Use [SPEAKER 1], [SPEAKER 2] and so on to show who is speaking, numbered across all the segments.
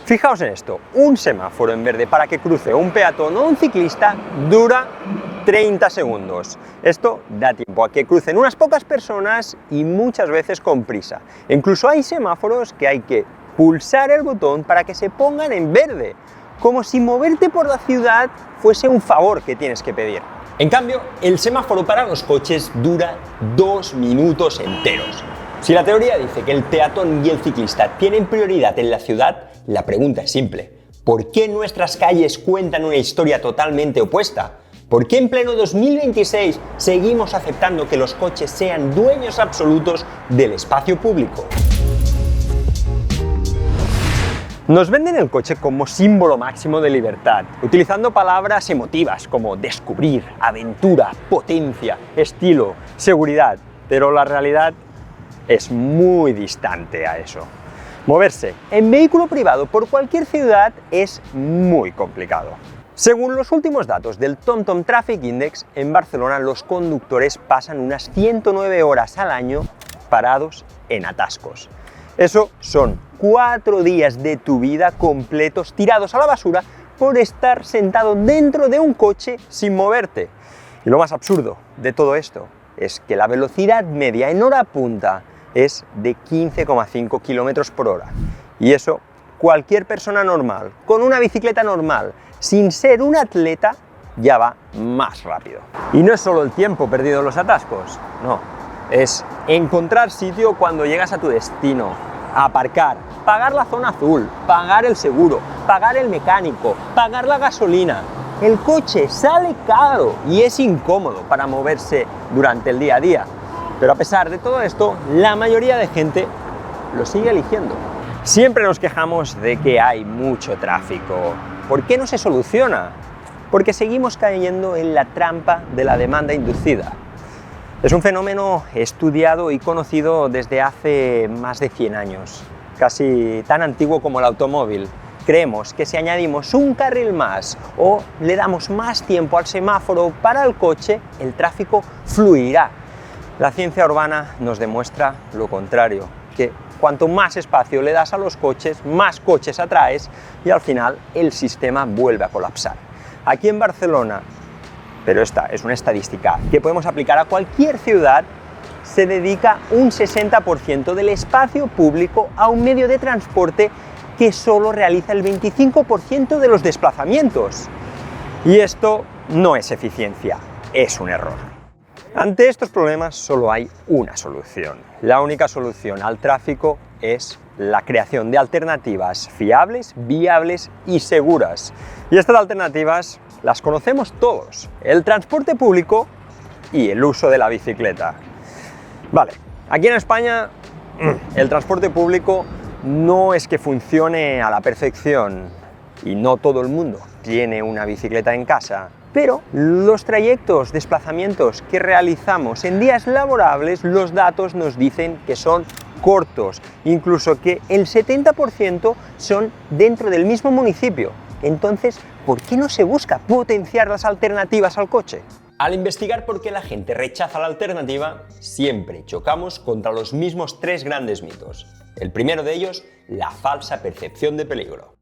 [SPEAKER 1] Fijaos en esto, un semáforo en verde para que cruce un peatón o un ciclista dura 30 segundos. Esto da tiempo a que crucen unas pocas personas y muchas veces con prisa. Incluso hay semáforos que hay que pulsar el botón para que se pongan en verde, como si moverte por la ciudad fuese un favor que tienes que pedir. En cambio, el semáforo para los coches dura 2 minutos enteros. Si la teoría dice que el peatón y el ciclista tienen prioridad en la ciudad, la pregunta es simple. ¿Por qué nuestras calles cuentan una historia totalmente opuesta? ¿Por qué en pleno 2026 seguimos aceptando que los coches sean dueños absolutos del espacio público? Nos venden el coche como símbolo máximo de libertad, utilizando palabras emotivas como descubrir, aventura, potencia, estilo, seguridad, pero la realidad es muy distante a eso. Moverse en vehículo privado por cualquier ciudad es muy complicado. Según los últimos datos del TomTom Traffic Index, en Barcelona los conductores pasan unas 109 horas al año parados en atascos. Eso son 4 días de tu vida completos tirados a la basura por estar sentado dentro de un coche sin moverte. Y lo más absurdo de todo esto es que la velocidad media en hora punta es de 15,5 km por hora. Y eso, cualquier persona normal, con una bicicleta normal, sin ser un atleta, ya va más rápido. Y no es solo el tiempo perdido en los atascos, no. Es encontrar sitio cuando llegas a tu destino, aparcar, pagar la zona azul, pagar el seguro, pagar el mecánico, pagar la gasolina. El coche sale caro y es incómodo para moverse durante el día a día. Pero a pesar de todo esto, la mayoría de gente lo sigue eligiendo. Siempre nos quejamos de que hay mucho tráfico. ¿Por qué no se soluciona? Porque seguimos cayendo en la trampa de la demanda inducida. Es un fenómeno estudiado y conocido desde hace más de 100 años, casi tan antiguo como el automóvil. Creemos que si añadimos un carril más o le damos más tiempo al semáforo para el coche, el tráfico fluirá. La ciencia urbana nos demuestra lo contrario, que cuanto más espacio le das a los coches, más coches atraes y al final el sistema vuelve a colapsar. Aquí en Barcelona, pero esta es una estadística que podemos aplicar a cualquier ciudad, se dedica un 60% del espacio público a un medio de transporte que solo realiza el 25% de los desplazamientos. Y esto no es eficiencia, es un error. Ante estos problemas solo hay una solución. La única solución al tráfico es la creación de alternativas fiables, viables y seguras. Y estas alternativas las conocemos todos: el transporte público y el uso de la bicicleta. Vale, aquí en España el transporte público no es que funcione a la perfección y no todo el mundo tiene una bicicleta en casa. Pero los trayectos, desplazamientos que realizamos en días laborables, los datos nos dicen que son cortos, incluso que el 70% son dentro del mismo municipio. Entonces, ¿por qué no se busca potenciar las alternativas al coche? Al investigar por qué la gente rechaza la alternativa, siempre chocamos contra los mismos 3 grandes mitos. El primero de ellos, la falsa percepción de peligro.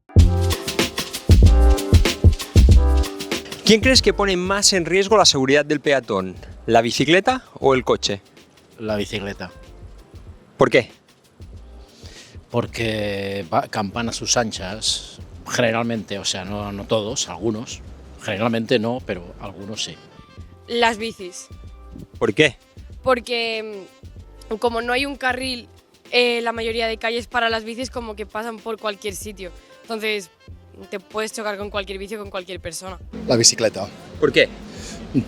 [SPEAKER 1] ¿Quién crees que pone más en riesgo la seguridad del peatón? ¿La bicicleta o el coche?
[SPEAKER 2] La bicicleta.
[SPEAKER 1] ¿Por qué?
[SPEAKER 2] Porque campan a sus anchas, generalmente, o sea, no todos, algunos. Generalmente no, pero algunos sí.
[SPEAKER 3] Las bicis.
[SPEAKER 1] ¿Por qué?
[SPEAKER 3] Porque como no hay un carril, la mayoría de calles para las bicis como que pasan por cualquier sitio. Entonces te puedes chocar con cualquier bici o con cualquier persona.
[SPEAKER 4] La bicicleta.
[SPEAKER 1] ¿Por qué?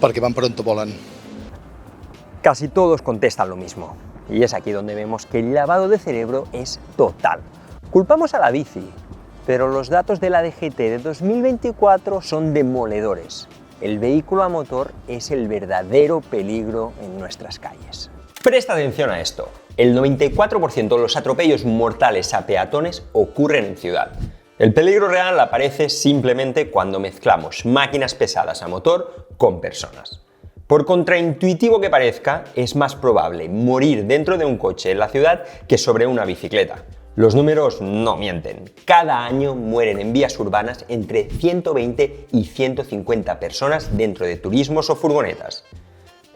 [SPEAKER 4] Perquè van per on volen.
[SPEAKER 1] Casi todos contestan lo mismo. Y es aquí donde vemos que el lavado de cerebro es total. Culpamos a la bici, pero los datos de la DGT de 2024 son demoledores. El vehículo a motor es el verdadero peligro en nuestras calles. Presta atención a esto. El 94% de los atropellos mortales a peatones ocurren en ciudad. El peligro real aparece simplemente cuando mezclamos máquinas pesadas a motor con personas. Por contraintuitivo que parezca, es más probable morir dentro de un coche en la ciudad que sobre una bicicleta. Los números no mienten. Cada año mueren en vías urbanas entre 120 y 150 personas dentro de turismos o furgonetas.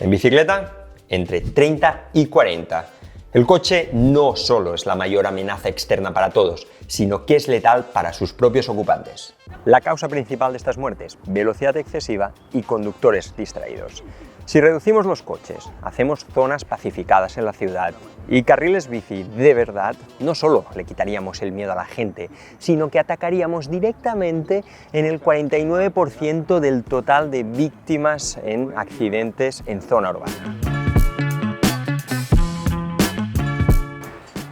[SPEAKER 1] En bicicleta, entre 30 y 40. El coche no solo es la mayor amenaza externa para todos, sino que es letal para sus propios ocupantes. La causa principal de estas muertes, velocidad excesiva y conductores distraídos. Si reducimos los coches, hacemos zonas pacificadas en la ciudad y carriles bici de verdad, no solo le quitaríamos el miedo a la gente, sino que atacaríamos directamente en el 49% del total de víctimas en accidentes en zona urbana.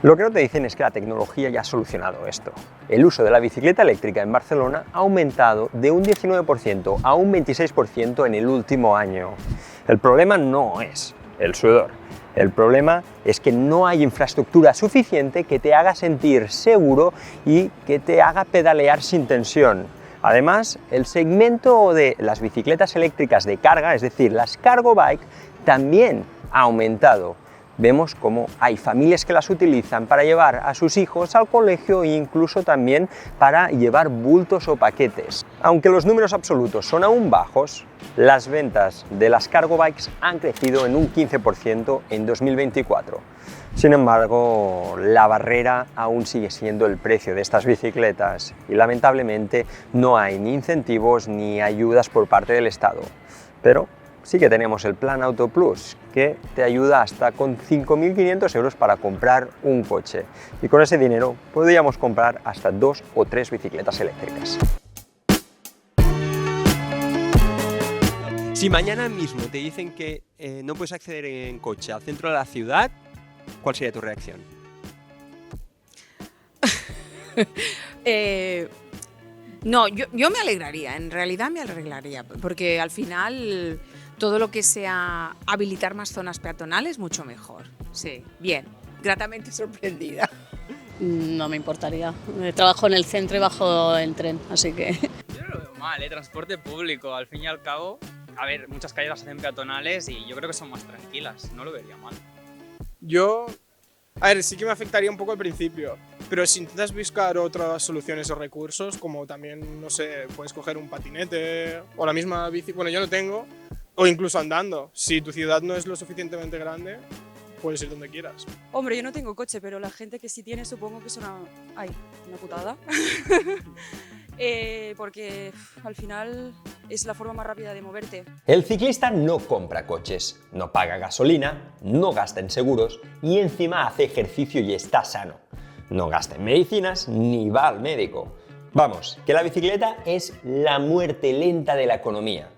[SPEAKER 1] Lo que no te dicen es que la tecnología ya ha solucionado esto. El uso de la bicicleta eléctrica en Barcelona ha aumentado de un 19% a un 26% en el último año. El problema no es el sudor. El problema es que no hay infraestructura suficiente que te haga sentir seguro y que te haga pedalear sin tensión. Además, el segmento de las bicicletas eléctricas de carga, es decir, las cargo bike, también ha aumentado. Vemos cómo hay familias que las utilizan para llevar a sus hijos al colegio e incluso también para llevar bultos o paquetes. Aunque los números absolutos son aún bajos, las ventas de las cargo bikes han crecido en un 15% en 2024. Sin embargo, la barrera aún sigue siendo el precio de estas bicicletas y lamentablemente no hay ni incentivos ni ayudas por parte del Estado. Pero sí que tenemos el Plan Auto Plus, que te ayuda hasta con 5.500 euros para comprar un coche. Y con ese dinero podríamos comprar hasta 2 o 3 bicicletas eléctricas.
[SPEAKER 5] Si mañana mismo te dicen que no puedes acceder en coche al centro de la ciudad, ¿cuál sería tu reacción?
[SPEAKER 6] No, yo me alegraría, en realidad me alegraría, porque al final todo lo que sea habilitar más zonas peatonales, mucho mejor. Sí, bien, gratamente sorprendida.
[SPEAKER 7] No me importaría. Trabajo en el centro y bajo en tren, así que...
[SPEAKER 8] Yo no lo veo mal, transporte público, al fin y al cabo. A ver, muchas calles las hacen peatonales y yo creo que son más tranquilas, no lo vería mal.
[SPEAKER 9] Yo, a ver, sí que me afectaría un poco al principio, pero si intentas buscar otras soluciones o recursos, como también, no sé, puedes coger un patinete o la misma bici, bueno, yo no tengo, o incluso andando. Si tu ciudad no es lo suficientemente grande, puedes ir donde quieras.
[SPEAKER 10] Hombre, yo no tengo coche, pero la gente que sí tiene supongo que es una putada. Porque al final es la forma más rápida de moverte.
[SPEAKER 1] El ciclista no compra coches, no paga gasolina, no gasta en seguros y encima hace ejercicio y está sano. No gasta en medicinas ni va al médico. Vamos, que la bicicleta es la muerte lenta de la economía.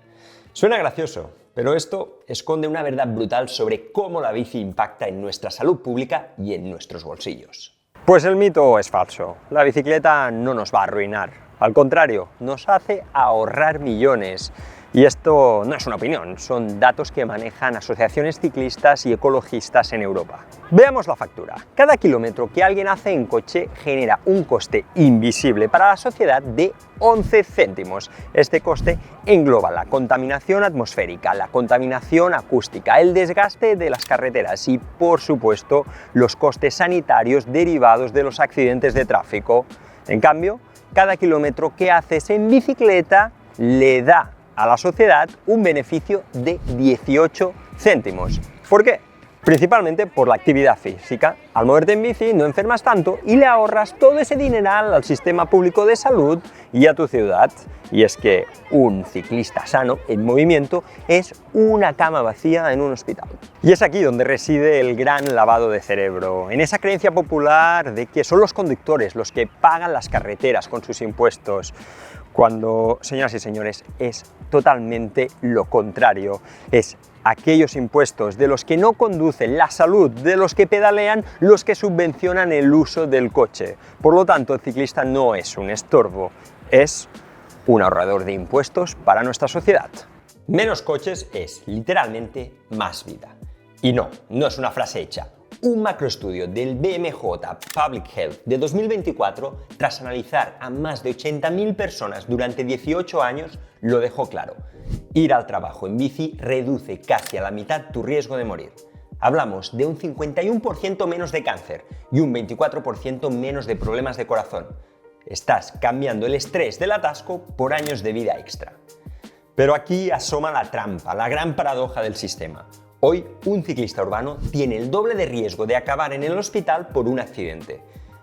[SPEAKER 1] Suena gracioso, pero esto esconde una verdad brutal sobre cómo la bici impacta en nuestra salud pública y en nuestros bolsillos. Pues el mito es falso. La bicicleta no nos va a arruinar. Al contrario, nos hace ahorrar millones. Y esto no es una opinión, son datos que manejan asociaciones ciclistas y ecologistas en Europa. Veamos la factura. Cada kilómetro que alguien hace en coche genera un coste invisible para la sociedad de 11 céntimos. Este coste engloba la contaminación atmosférica, la contaminación acústica, el desgaste de las carreteras y, por supuesto, los costes sanitarios derivados de los accidentes de tráfico. En cambio, cada kilómetro que haces en bicicleta le da a la sociedad un beneficio de 18 céntimos. ¿Por qué? Principalmente por la actividad física. Al moverte en bici no enfermas tanto y le ahorras todo ese dineral al sistema público de salud y a tu ciudad. Y es que un ciclista sano en movimiento es una cama vacía en un hospital. Y es aquí donde reside el gran lavado de cerebro, en esa creencia popular de que son los conductores los que pagan las carreteras con sus impuestos, cuando, señoras y señores, es totalmente lo contrario. Es aquellos impuestos de los que no conducen, la salud de los que pedalean, los que subvencionan el uso del coche. Por lo tanto, el ciclista no es un estorbo, es un ahorrador de impuestos para nuestra sociedad. Menos coches es literalmente más vida. Y no es una frase hecha. Un macroestudio del BMJ Public Health de 2024, tras analizar a más de 80.000 personas durante 18 años, lo dejó claro. Ir al trabajo en bici reduce casi a la mitad tu riesgo de morir. hablamos de un 51% menos de cáncer y un 24% menos de problemas de corazón. Estás cambiando el estrés del atasco por años de vida extra. Pero aquí asoma la trampa, la gran paradoja del sistema. Hoy, un ciclista urbano tiene el doble de riesgo de acabar en el hospital por un accidente.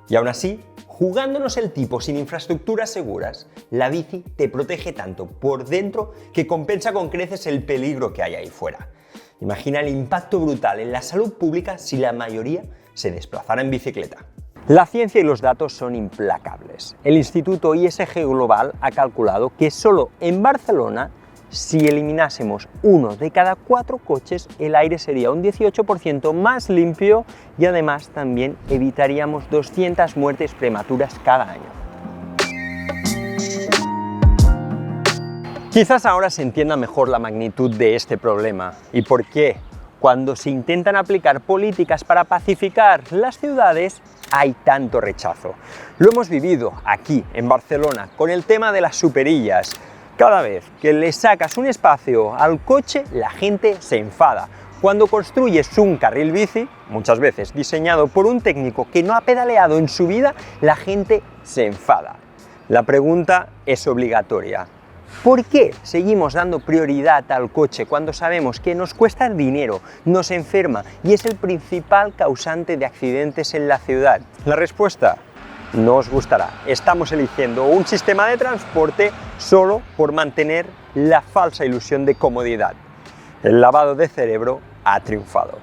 [SPEAKER 1] Y aún así, jugándonos el tipo sin infraestructuras seguras, la bici te protege tanto por dentro que compensa con creces el peligro que hay ahí fuera. Imagina el impacto brutal en la salud pública si la mayoría se desplazara en bicicleta. La ciencia y los datos son implacables. El Instituto ISG Global ha calculado que solo en Barcelona, si eliminásemos 1 de cada 4 coches, el aire sería un 18% más limpio y además también evitaríamos 200 muertes prematuras cada año. Quizás ahora se entienda mejor la magnitud de este problema y por qué, cuando se intentan aplicar políticas para pacificar las ciudades, hay tanto rechazo. Lo hemos vivido aquí, en Barcelona, con el tema de las superillas. Cada vez que le sacas un espacio al coche, la gente se enfada. Cuando construyes un carril bici, muchas veces diseñado por un técnico que no ha pedaleado en su vida, la gente se enfada. La pregunta es obligatoria. ¿Por qué seguimos dando prioridad al coche cuando sabemos que nos cuesta dinero, nos enferma y es el principal causante de accidentes en la ciudad? La respuesta: no os gustará. Estamos eligiendo un sistema de transporte solo por mantener la falsa ilusión de comodidad. El lavado de cerebro ha triunfado.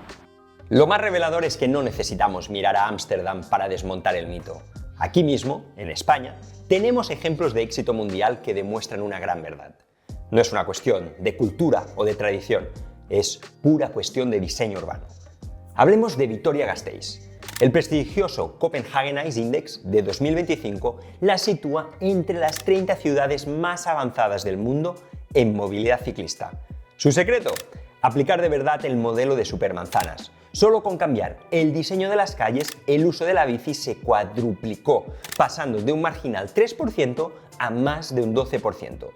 [SPEAKER 1] Lo más revelador es que no necesitamos mirar a Ámsterdam para desmontar el mito. Aquí mismo, en España, tenemos ejemplos de éxito mundial que demuestran una gran verdad. No es una cuestión de cultura o de tradición, es pura cuestión de diseño urbano. Hablemos de Vitoria-Gasteiz. El prestigioso Copenhagen Ice Index de 2025 la sitúa entre las 30 ciudades más avanzadas del mundo en movilidad ciclista. ¿Su secreto? Aplicar de verdad el modelo de supermanzanas. Solo con cambiar el diseño de las calles, el uso de la bici se cuadruplicó, pasando de un marginal 3% a más de un 12%.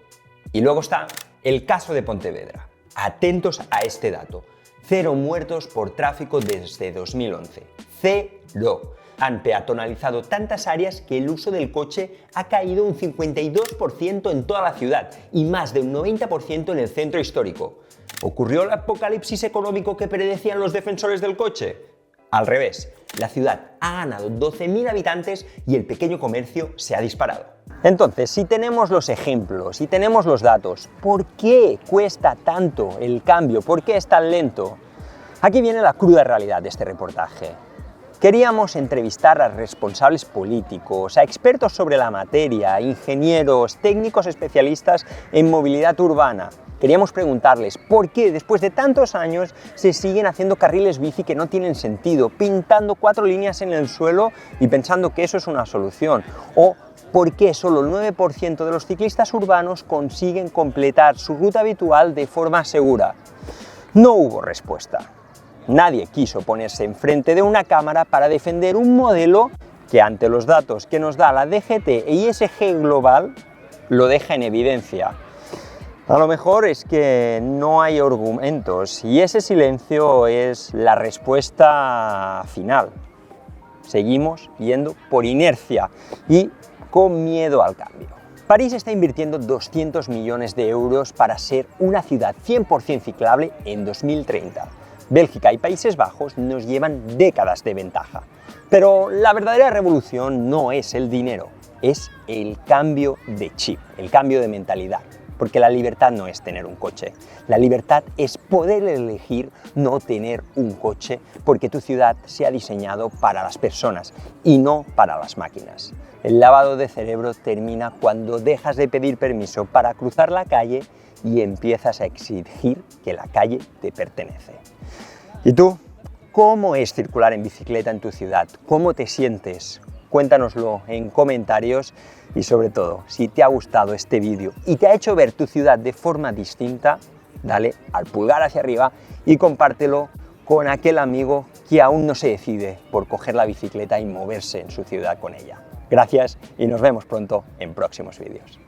[SPEAKER 1] Y luego está el caso de Pontevedra. Atentos a este dato. 0 muertos por tráfico desde 2011. 0. Han peatonalizado tantas áreas que el uso del coche ha caído un 52% en toda la ciudad y más de un 90% en el centro histórico. ¿Ocurrió el apocalipsis económico que predecían los defensores del coche? Al revés, la ciudad ha ganado 12.000 habitantes y el pequeño comercio se ha disparado. Entonces, si tenemos los ejemplos, si tenemos los datos, ¿por qué cuesta tanto el cambio? ¿Por qué es tan lento? Aquí viene la cruda realidad de este reportaje. Queríamos entrevistar a responsables políticos, a expertos sobre la materia, ingenieros, técnicos especialistas en movilidad urbana. Queríamos preguntarles por qué después de tantos años se siguen haciendo carriles bici que no tienen sentido, pintando 4 líneas en el suelo y pensando que eso es una solución. O por qué solo el 9% de los ciclistas urbanos consiguen completar su ruta habitual de forma segura. No hubo respuesta. Nadie quiso ponerse enfrente de una cámara para defender un modelo que ante los datos que nos da la DGT e ISG Global lo deja en evidencia. A lo mejor es que no hay argumentos y ese silencio es la respuesta final. Seguimos yendo por inercia y con miedo al cambio. París está invirtiendo 200 millones de euros para ser una ciudad 100% ciclable en 2030. Bélgica y Países Bajos nos llevan décadas de ventaja. Pero la verdadera revolución no es el dinero, es el cambio de chip, el cambio de mentalidad. Porque la libertad no es tener un coche, la libertad es poder elegir no tener un coche porque tu ciudad se ha diseñado para las personas y no para las máquinas. El lavado de cerebro termina cuando dejas de pedir permiso para cruzar la calle y empiezas a exigir que la calle te pertenece. ¿Y tú? ¿Cómo es circular en bicicleta en tu ciudad? ¿Cómo te sientes? Cuéntanoslo en comentarios y sobre todo, si te ha gustado este vídeo y te ha hecho ver tu ciudad de forma distinta, dale al pulgar hacia arriba y compártelo con aquel amigo que aún no se decide por coger la bicicleta y moverse en su ciudad con ella. Gracias y nos vemos pronto en próximos vídeos.